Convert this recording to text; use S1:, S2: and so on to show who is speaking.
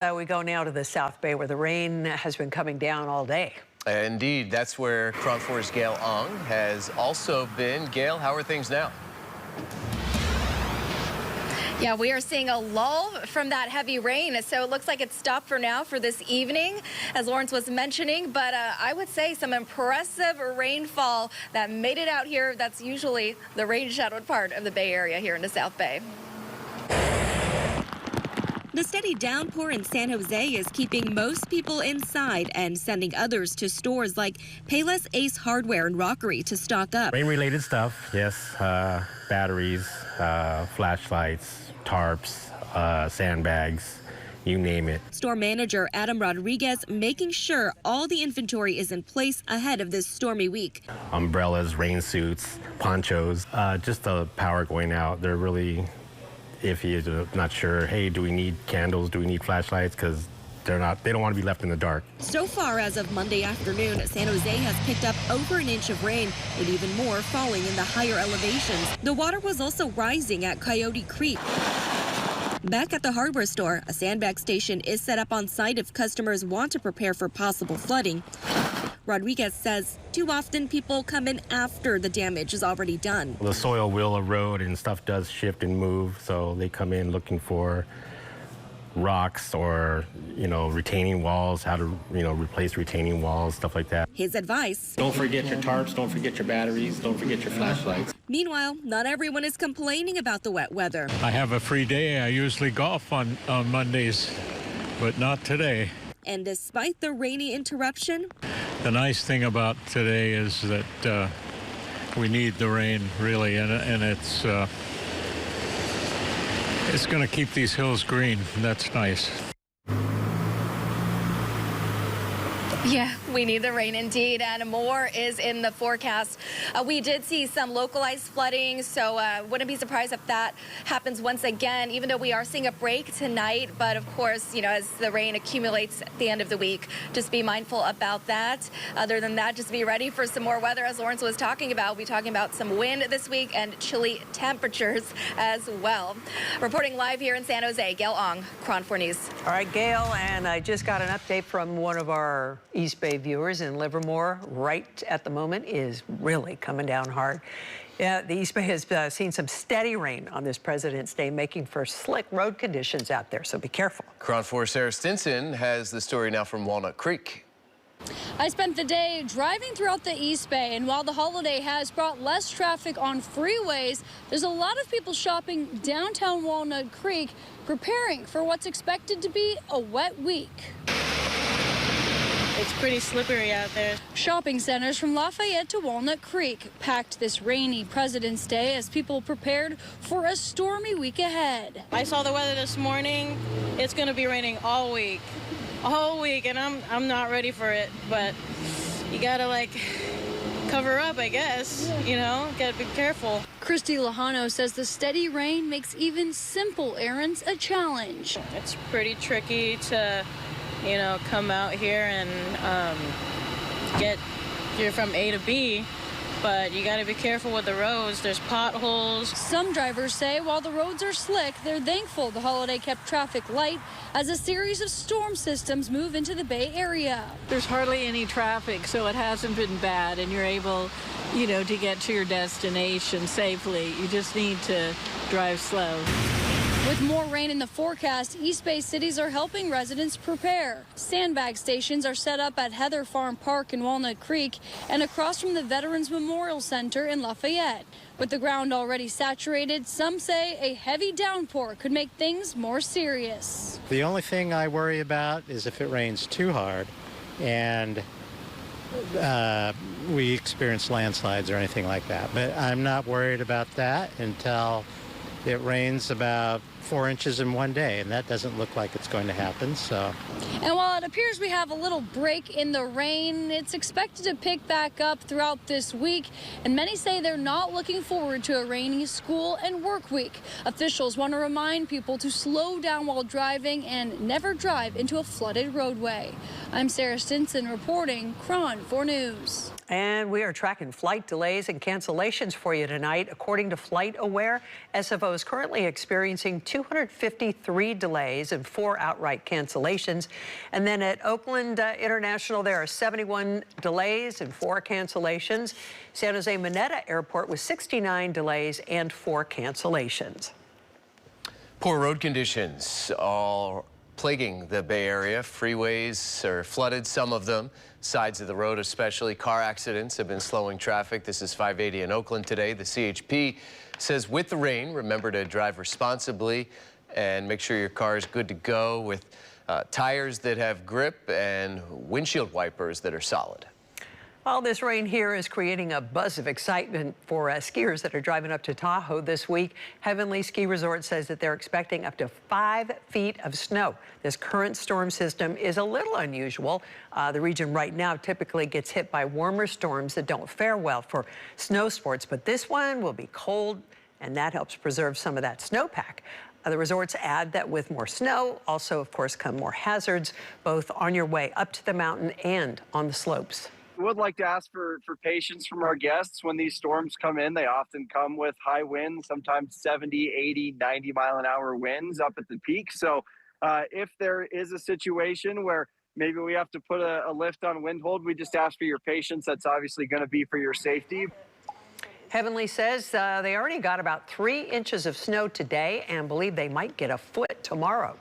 S1: We go now to the South Bay, where the rain has been coming down all day.
S2: Indeed, that's where KRON 4's Gayle has also been. Gayle, how are things now?
S3: Yeah, we are seeing a lull from that heavy rain, so it looks like it's stopped for now for this evening, as Lawrence was mentioning. But I would say some impressive rainfall that made it out here. That's usually the rain-shadowed part of the Bay Area here in the South Bay.
S4: The steady downpour in San Jose is keeping most people inside and sending others to stores like Payless Ace Hardware and Rockery to stock up.
S5: Rain-related stuff, yes. Batteries, flashlights, tarps, sandbags, you name it.
S4: Store manager Adam Rodriguez making sure all the inventory is in place ahead of this stormy week.
S5: Umbrellas, rain suits, ponchos, just the power going out. They're really iffy, not sure, hey, do we need candles, do we need flashlights, because they don't want to be left in the dark.
S4: So far, as of Monday afternoon, San Jose has picked up over an inch of rain, with even more falling in the higher elevations. The water was also rising at Coyote Creek. Back at the hardware store, a sandbag station is set up on site if customers want to prepare for possible flooding. Rodriguez says too often people come in after the damage is already done.
S5: The soil will erode and stuff does shift and move, so they come in looking for rocks or, retaining walls, how to, replace retaining walls, stuff like that.
S4: His advice:
S5: don't forget your tarps, don't forget your batteries, don't forget your flashlights.
S4: Meanwhile, not everyone is complaining about the wet weather.
S6: I have a free day. I usually golf on Mondays, but not today.
S4: And despite the rainy interruption,
S6: the nice thing about today is that we need the rain, really, and it's going to keep these hills green. That's nice.
S3: Yeah, we need the rain indeed, and more is in the forecast. We did see some localized flooding, so wouldn't be surprised if that happens once again, even though we are seeing a break tonight. But of course, as the rain accumulates at the end of the week, just be mindful about that. Other than that, just be ready for some more weather, as Lawrence was talking about. We'll be talking about some wind this week and chilly temperatures as well. Reporting live here in San Jose, Gayle Ong, KRON 4 News.
S1: All right, Gayle, and I just got an update from one of our East Bay viewers in Livermore. Right at the moment is really coming down hard. Yeah, the East Bay has seen some steady rain on this President's Day, making for slick road conditions out there, so be careful.
S2: KRON 4 Sara Stinson has the story now from Walnut Creek.
S7: I spent the day driving throughout the East Bay, and while the holiday has brought less traffic on freeways, there's a lot of people shopping downtown Walnut Creek, preparing for what's expected to be a wet week.
S8: It's pretty slippery out there.
S7: Shopping centers from Lafayette to Walnut Creek packed this rainy President's Day as people prepared for a stormy week ahead.
S8: I saw the weather this morning. It's going to be raining all week, and I'm not ready for it. But you gotta cover up, I guess. Gotta be careful.
S7: Christy Lejano says the steady rain makes even simple errands a challenge.
S8: It's pretty tricky to come out here and get here from A to B, but you got to be careful with the roads. There's potholes.
S7: Some drivers say while the roads are slick, they're thankful the holiday kept traffic light as a series of storm systems move into the Bay Area.
S9: There's hardly any traffic, so it hasn't been bad, and you're able, to get to your destination safely. You just need to drive slow.
S7: With more rain in the forecast, East Bay cities are helping residents prepare. Sandbag stations are set up at Heather Farm Park in Walnut Creek and across from the Veterans Memorial Center in Lafayette. With the ground already saturated, some say a heavy downpour could make things more serious.
S10: The only thing I worry about is if it rains too hard and we experience landslides or anything like that. But I'm not worried about that until it rains about 4 inches in one day, and that doesn't look like it's going to happen.
S7: And while it appears we have a little break in the rain, it's expected to pick back up throughout this week, and many say they're not looking forward to a rainy school and work week. Officials want to remind people to slow down while driving and never drive into a flooded roadway. I'm Sara Stinson reporting KRON 4 News.
S1: And we are tracking flight delays and cancellations for you tonight. According to FlightAware, SFO is currently experiencing 2 253 delays and 4 outright cancellations. And then at Oakland International, there are 71 delays and 4 cancellations. San Jose Mineta Airport with 69 delays and 4 cancellations.
S2: Poor road conditions all plaguing the Bay Area. Freeways are flooded, some of them. Sides of the road especially. Car accidents have been slowing traffic. This is 580 in Oakland today. The CHP says with the rain, remember to drive responsibly and make sure your car is good to go with tires that have grip and windshield wipers that are solid.
S1: All this rain here is creating a buzz of excitement for skiers that are driving up to Tahoe this week. Heavenly Ski Resort says that they're expecting up to 5 feet of snow. This current storm system is a little unusual. The region right now typically gets hit by warmer storms that don't fare well for snow sports, but this one will be cold, and that helps preserve some of that snowpack. The resorts add that with more snow, also, of course, come more hazards, both on your way up to the mountain and on the slopes.
S11: We would like to ask for patience from our guests when these storms come in. They often come with high winds, sometimes 70, 80, 90 mile an hour winds up at the peak. So if there is a situation where maybe we have to put a lift on wind hold, we just ask for your patience. That's obviously going to be for your safety.
S1: Heavenly says they already got about 3 inches of snow today and believe they might get a foot tomorrow.